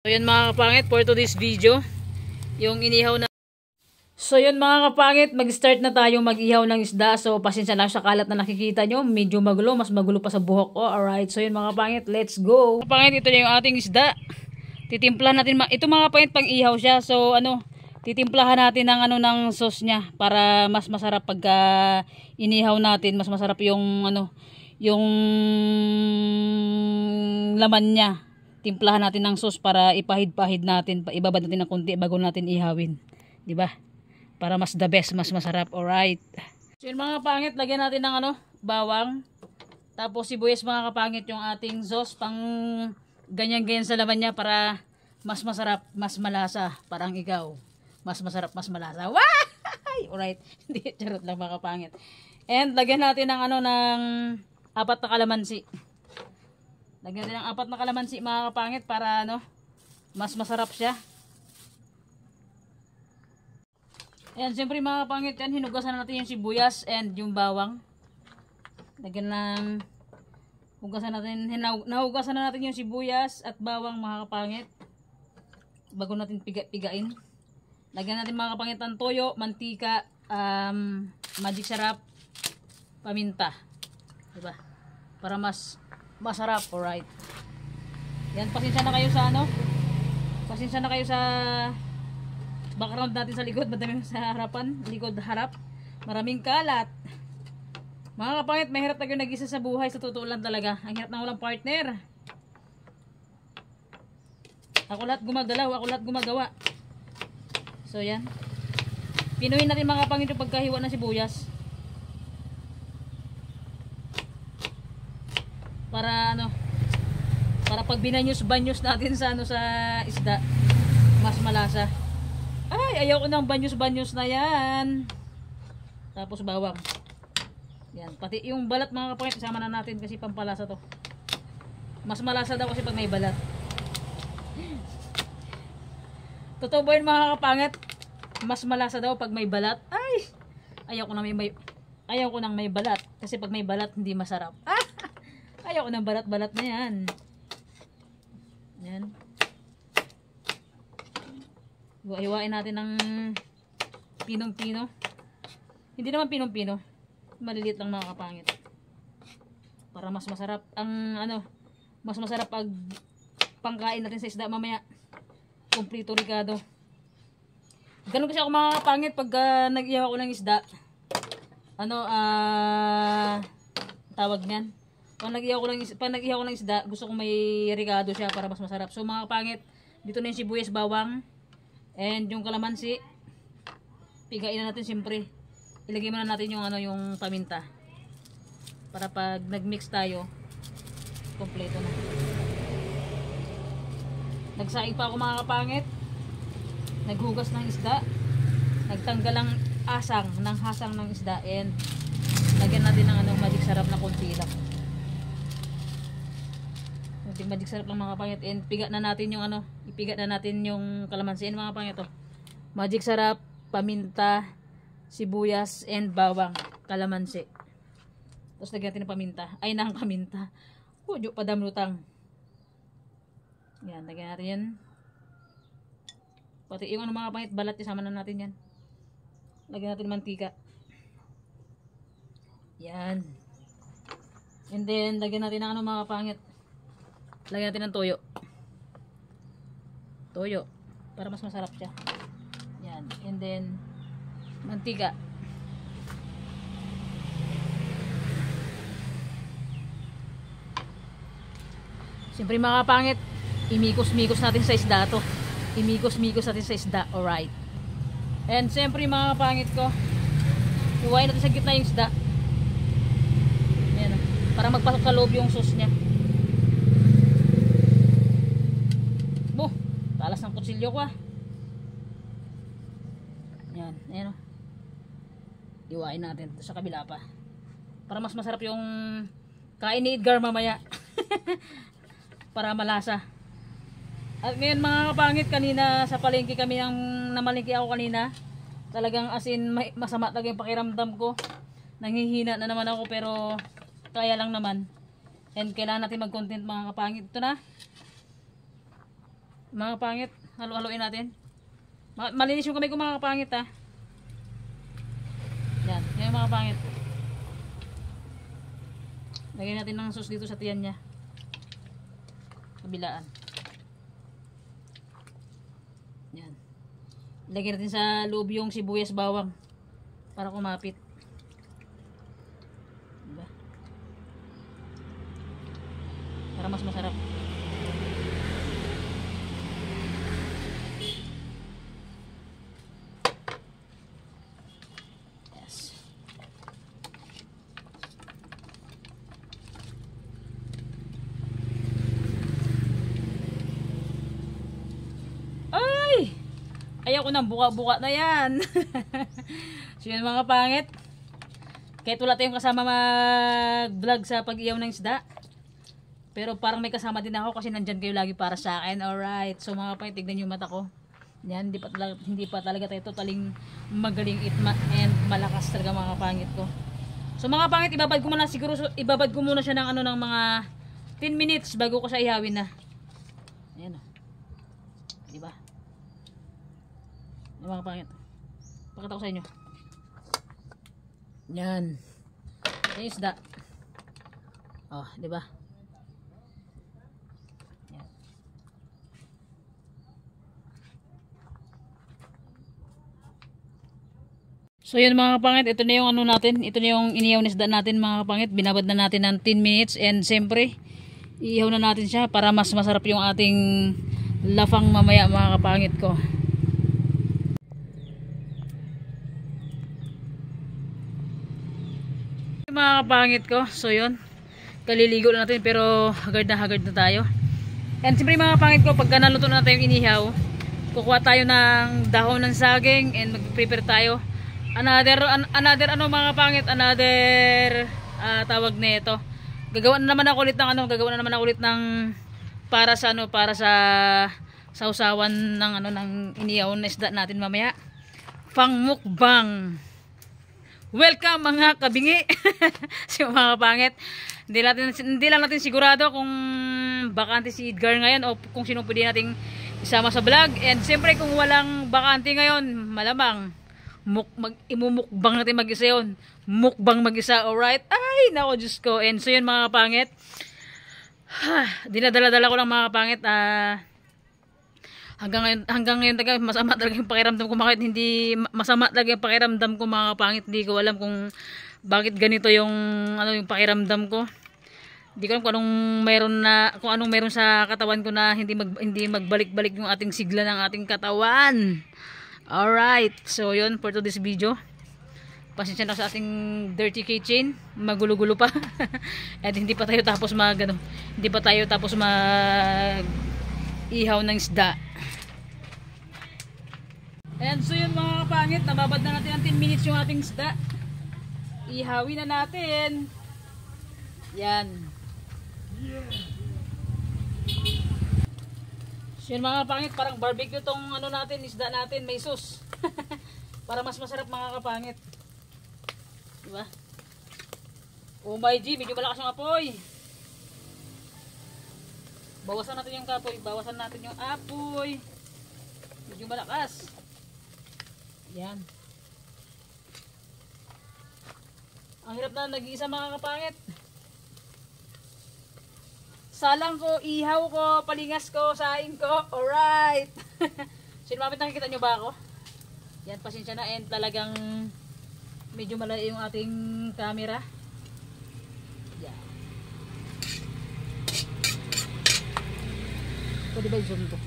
So yun mga kapangit, for today's video, yung inihaw na. So yun mga kapangit, mag-start na tayo mag-ihaw ng isda. So pasensya na sa kalat na nakikita nyo, medyo magulo, mas magulo pa sa buhok ko. Alright, so yun mga kapangit, let's go. Kapangit, ito na yung ating isda. Titimplahan natin, ito mga kapangit, pang ihaw siya. So titimplahan natin ng ng sauce niya para mas masarap pagka inihaw natin, mas masarap yung yung laman niya. Timplahan natin ng sauce para ipahid-pahid natin, ibabad natin ng konti bago natin ihawin, 'di ba? Para mas the best, mas masarap. Alright. So yun mga kapangit, lagyan natin ng bawang. Tapos sibuyas mga kapangit, yung ating sauce pang ganyan-ganyan sa laman niya para mas masarap, mas malasa, parang ikaw. Mas masarap, mas malasa. Wah! Alright. Hindi, charot lang mga kapangit. And lagyan natin ng ng 4 na kalamansi. Lagyan natin ng 4 na kalamansi mga kapangit para mas masarap siya. Ayan, siyempre mga kapangit yan, hinugasan na natin yung sibuyas and yung bawang. Lagyan ng hugasan natin, nahugasan na natin yung sibuyas at bawang mga kapangit. Bago natin pigain. Lagyan natin mga kapangit ng toyo, mantika, magic sarap, paminta. Diba? Para mas masarap. Alright. Yan, pasensya na kayo sa pasensya na kayo sa background natin sa likod, madami sa harapan, likod harap, maraming kalat. Mga kapangit, mahirap tayo nag-isa sa buhay, sa totoo lang talaga. Ang hirap na walang partner. Ako lahat gumagalaw, ako lahat gumagawa. So yan, pinuhin natin mga kapangit yung pagkahiwa ng sibuyas para para pag binanyos-banyos natin sa sa isda, mas malasa. Ay, ayaw ko ng banyos-banyos na yan. Tapos bawang. Yan, pati yung balat mga kapangit isama na natin kasi pampalasa to. Mas malasa daw kasi pag may balat. Totoo ba yun mga kapangit? Mas malasa daw pag may balat. Ay, ayaw ko nang may balat kasi pag may balat hindi masarap. Ayaw ko ng balat-balat na yan. Yan. Hiwain natin ng pinong-pino. Hindi naman pinong-pino. Maliliit lang mga kapangit. Para mas masarap ang mas masarap pag pangkain natin sa isda mamaya. Kumplito rigado. Ganun kasi ako mga kapangit pag nag-ihaw ako ng isda. Tawag niyan. Pag nag-ihaw ko ng isda, gusto kong may rigado siya para mas masarap. So mga kapangit, dito na yung sibuyas, bawang, and yung kalamansi. Pigain na natin siyempre. Ilagay muna natin yung yung paminta. Para pag nag-mix tayo, kompleto na. Nagsaing pa ako mga kapangit. Naghugas ng isda. Nagtanggal ang hasang ng isda, and lagyan natin ng magic sarap na konti lang. Magic sarap lang mga kapangit, and piga na natin yung ipiga na natin yung kalamansi mga kapangit to. Magic sarap, paminta, sibuyas, and bawang, kalamansi. Tapos lagyan natin ng paminta. Ay, ng paminta. Pudyo padamlutang. Yan, lagyan natin yan. Pati yung mga kapangit, balat, isama na natin yan. Lagyan natin ng mantika. Yan. And then, lagyan natin ng mga kapangit. Lagyan natin ng toyo. Toyo. Para mas masarap siya. Yan. And then, mantika. Siyempre mga kapangit, imikos-mikos natin sa isda to. Imikos-mikos natin sa isda. Alright. And siyempre mga kapangit ko, iwain natin sa gitna yung isda. Ayan. Para magpasok sa loob yung sauce niya. Talas ng kutsilyo ko Yan, ayan Iwain natin sa kabila pa. Para mas masarap yung kain ni Edgar mamaya. Para malasa. At ngayon mga kapangit, kanina sa palengke kami namalengke ako kanina. Talagang masama talaga yung pakiramdam ko. Nanghihina na naman ako pero kaya lang naman. And kailangan natin mag-content mga kapangit. Ito na. Mga kapangit, halo-haloin natin. Malinis yung kamay ko mga kapangit ha. Yan, yan yung mga kapangit. Lagyan natin ng sauce dito sa tiyan niya. Kabilaan. Yan. Lagyan natin sa loob yung sibuyas bawang para kumapit. Diba? Para mas masarap. Yes. Ay! Ayaw ko ng buka-buka na yan. So yun mga pangit. Kahit wala tayong kasama mag-vlog sa pag-iyaw ng isda. Pero parang may kasama din ako kasi nandyan kayo lagi para sa akin. Alright. So mga pangit, tignan yung mata ko. Yan, hindi pa talaga tayo totaling magaling and malakas talaga mga pangit ko. So mga pangit, ibabad ko muna siguro, ibabad ko muna siya ng ano ng mga 10 minutes bago ko siya ihawin na. Ayan o. Diba? Yung mga pangit. Pakita ko sa inyo. Yan. Yan yung isda. Oh, diba? Yan. So yun mga kapangit, ito na yung ano natin, ito na yung inihaw na isda natin mga kapangit. Binabad na natin ng 10 minutes and siyempre, iihaw na natin siya para mas masarap yung ating lafang mamaya mga kapangit ko. Mga kapangit ko, so yun, kaliligo na natin pero hagard na tayo. And siyempre mga kapangit ko, pagka naluto na natin yung inihaw, kukuha tayo ng dahon ng saging and mag-prepare tayo. Another ano mga kapangit, another tawag nito. Gagawa na naman ako ulit ng para sa sausawan ng ng inihaw na isda natin mamaya. Pang mukbang. Welcome mga kabingi. So mga kapangit, hindi lang natin sigurado kung bakante si Edgar ngayon o kung sino pwede nating isama sa vlog. And siyempre kung walang bakante ngayon, malamang imumukbang natin mag-isa yun. Mukbang mag-isa, alright? Ay, nako Diyos ko. And so yun mga kapangit, dinadala-dala ko lang mga kapangit. Hanggang ngayon talaga masama talaga yung pakiramdam ko. Bakit hindi masama talaga yung pakiramdam ko mga kapangit? Hindi ko alam kung bakit ganito yung yung pakiramdam ko. Hindi ko alam kung anong meron sa katawan ko na hindi magbalik-balik yung ating sigla ng ating katawan. Alright, so yun for today's video. Pasensya na sa ating dirty kitchen, magulo-gulo pa. At hindi pa tayo tapos ihaw ng isda. And so yun mga kapangit, nababad na natin ng 10 minutes yung ating isda. Ihawin na natin. Yan. So yun mga kapangit, parang barbecue tong natin, isda natin, may sauce. Para mas masarap mga kapangit. Diba? Oh my G, medyo malakas yung apoy. Bawasan natin yung apoy, medyo malakas. Yan. Ang hirap na nag-iisa mga kapangit. Salang ko, ihaw ko, palingas ko, saing ko. Alright. Sinumapit, nakikita nyo ba ako? Yan, pasensya na. And talagang medyo malayo yung ating camera. Yan. Pwede ba i-zoom to?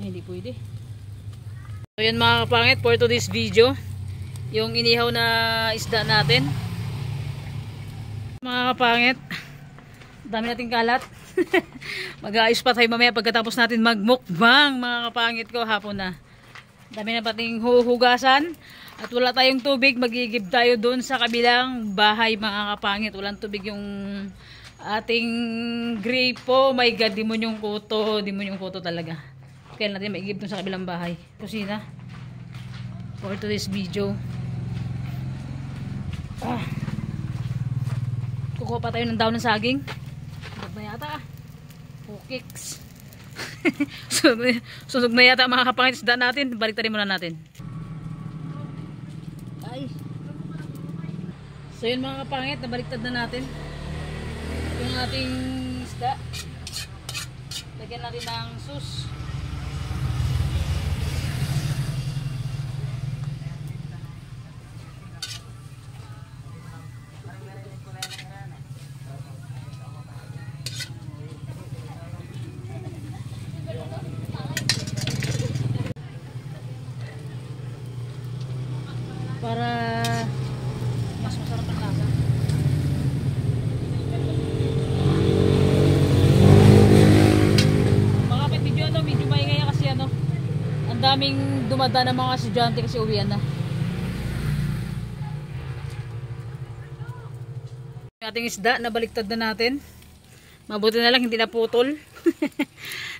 Ay, hindi pwede. So yan mga kapangit, for today's video, yung inihaw na isda natin. Mga kapangit, dami nating kalat. Mag-aayos pa tayo mamaya pagkatapos natin magmukbang mga kapangit ko, hapon na. Dami na pating huhugasan at wala tayong tubig, magigib tayo doon sa kabilang bahay mga kapangit. Walang tubig yung ating gripo. My God, demonyong kuto talaga. Kaya natin maigib doon sa kabilang bahay. Kusina. For today's video. Kukuha pa tayo ng daon ng saging. Huwag na yata. Cookies. Sunog na yata mga kapangit isda natin. Baliktarin muna natin. Ay. So yun mga kapangit, nabaliktad na natin yung ating isda. Lagyan natin ng sus. Para mas masarap ang lasa. Mga kapit video medyo maingay kasi ang daming dumadaan ng mga estudyante kasi uwian na. Yung ating isda, nabaliktad na natin. Mabuti na lang hindi naputol.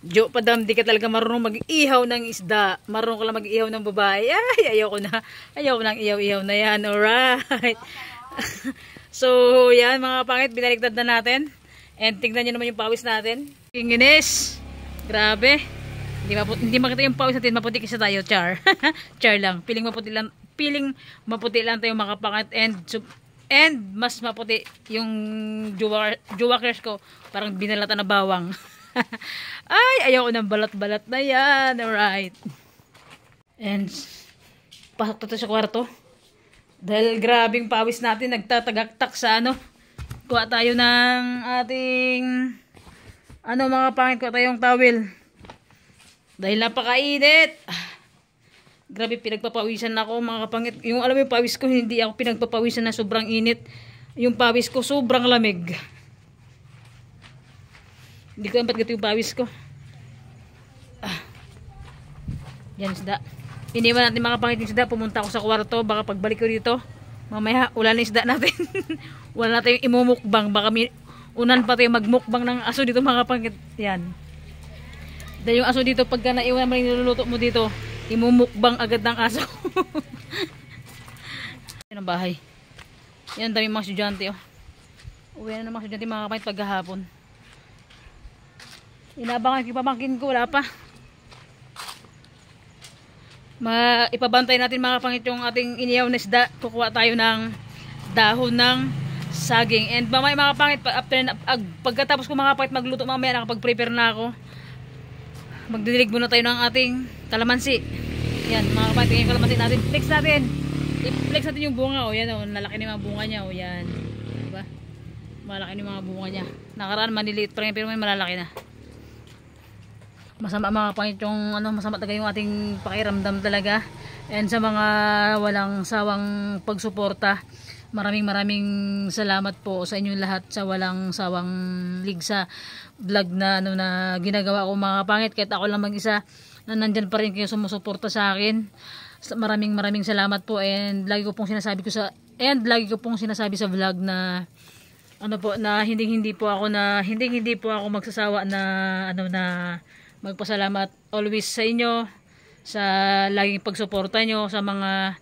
Jo, padam, di ka talaga marunong mag-ihaw ng isda. Marunong ka lang mag-ihaw ng babae. Ay, ayoko na. Ayoko nang ihaw-ihaw na yan. Alright. So, yan mga pangit. Binaliktad na natin. And tingnan nyo naman yung pawis natin. Kinginis. Grabe. Hindi makita yung pawis natin. Maputi kasi tayo. Char. Char lang. Piling maputi lang tayo mga pangit. And mas maputi yung jowakers ko. Parang binalatan na bawang. Ay, ayoko ng balat-balat na yan. Alright. And pasok tayo sa kwarto. Dahil grabing pawis natin. Nagtatagaktak sa kuha tayo ng ating mga pangit. Kuha tayong towel. Dahil napakainit. Grabe, pinagpapawisan ako mga kapangit. Yung alam mo yung pawis ko, hindi ako pinagpapawisan na sobrang init. Yung pawis ko sobrang lamig. Hindi ko ba't gato yung pawis ko. Yan isda. Iniwan natin mga kapangit yung isda. Pumunta ako sa kwarto. Baka pagbalik ko dito, mamaya wala na isda natin. Wala na tayong imumukbang. Baka unan pa tayo magmukbang ng aso dito mga kapangit. Yan. Dahil yung aso dito, pagka naiwan naman yung niluluto mo dito, imumukbang agad ng aso. Yan ang bahay. Yan, dami mga estudyante. Uwi na ng mga estudyante mga kapangit paghahapon. Inabangan yung pamangkin ko, wala pa. Ipabantay natin mga kapangit yung ating inihaw na isda. Kukuha tayo ng dahon ng saging. And mamaya mga kapangit, pagkatapos ko mga kapangit magluto mamaya, nakapag-prepare na ako. Magdidilig muna tayo ng ating kalamansi. Yan mga kapangit, yung kalamansi natin. Flex natin. I-flex natin yung bunga. O yan o, nalaki na yung mga bunga niya. O yan. Diba? Malaki na yung mga bunga niya. Nakaraan maniliit pa rin pero may malalaki na. Masama mga kapangit yung masama talaga yung ating pakiramdam talaga. And sa mga walang sawang pagsuporta, maraming salamat po sa inyong lahat sa walang sawang ligsa vlog na na ginagawa ko mga kapangit. Kahit ako lang mag-isa na nandyan pa rin kayo sumusuporta sa akin. Maraming salamat po. And lagi ko pong sinasabi sa vlog na na hindi po ako magsasawa na na magpasalamat always sa inyo sa laging pagsuporta nyo, sa mga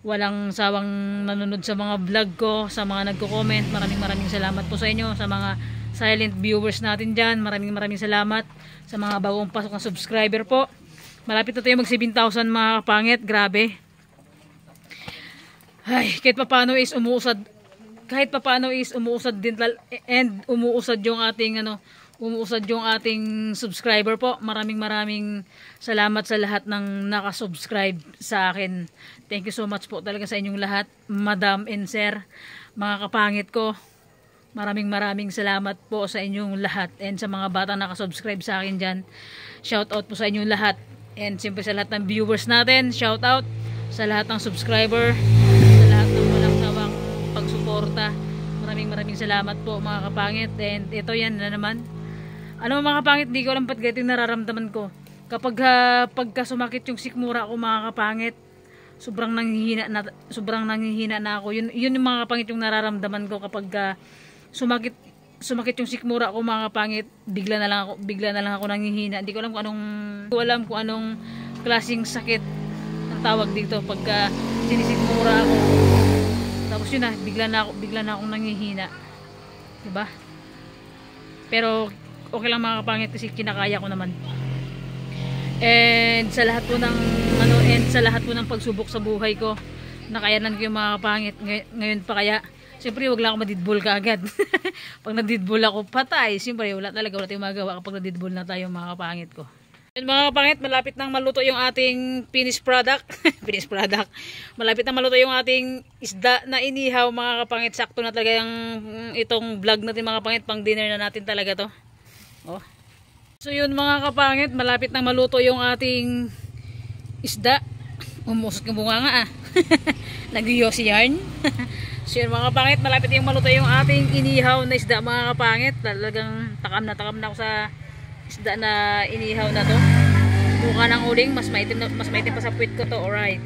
walang sawang nanonood sa mga vlog ko, sa mga nagko-comment. Maraming salamat po sa inyo, sa mga silent viewers natin dyan. Maraming salamat sa mga bagong pasok na subscriber po. Malapit na tayo mag 7,000 mga kapangit. Grabe. Ay, kahit papaano is umuusad din and umuusad yung ating subscriber po. Maraming salamat sa lahat ng nakasubscribe sa akin. Thank you so much po talaga sa inyong lahat, madam and sir, mga kapangit ko. Maraming salamat po sa inyong lahat. And sa mga bata nakasubscribe sa akin dyan, shout out po sa inyong lahat. And siyempre sa lahat ng viewers natin, shout out sa lahat ng subscriber, sa lahat ng walang sawang pagsuporta. Maraming salamat po mga kapangit. And ito yan na naman. Mga kapangit, di ko alam ba't ganito yung nararamdaman ko. Pagka sumakit yung sikmura ko mga kapangit, sobrang nanghihina na ako. Yun yung mga kapangit yung nararamdaman ko kapag sumakit yung sikmura ko mga kapangit, bigla na lang ako nanghihina. Hindi ko alam kung anong klaseng sakit ang tawag dito pagka sinisikmura ako. Tapos yun bigla na akong nanghihina. Diba? Pero okay lang mga kapangit kasi kinakaya ko naman. And sa lahat po ng ano, and sa lahat po ng pagsubok sa buhay ko, nakayanan ko yung mga kapangit. Ngayon pa kaya, siyempre wag lang ako madidbol kaagad. Pag nadidbol ako, patay. Siyempre wala tayong magawa kapag nadidbol na tayo mga kapangit ko. Yun mga kapangit, malapit nang maluto yung ating finished product. Finished product. Malapit nang maluto yung ating isda na inihaw mga kapangit. Sakto na talaga yung itong vlog natin mga kapangit. Pang dinner na natin talaga to. Oh. So yun mga kapangit, malapit nang maluto yung ating isda. Umusot ng bunga nga ah. Nag-yos yarn. So yun mga kapangit, malapit yung maluto yung ating inihaw na isda mga kapangit. Talagang takam na ako sa isda na inihaw na to. Mukha ng uling, mas maitim pa sa puwit ko to. Alright.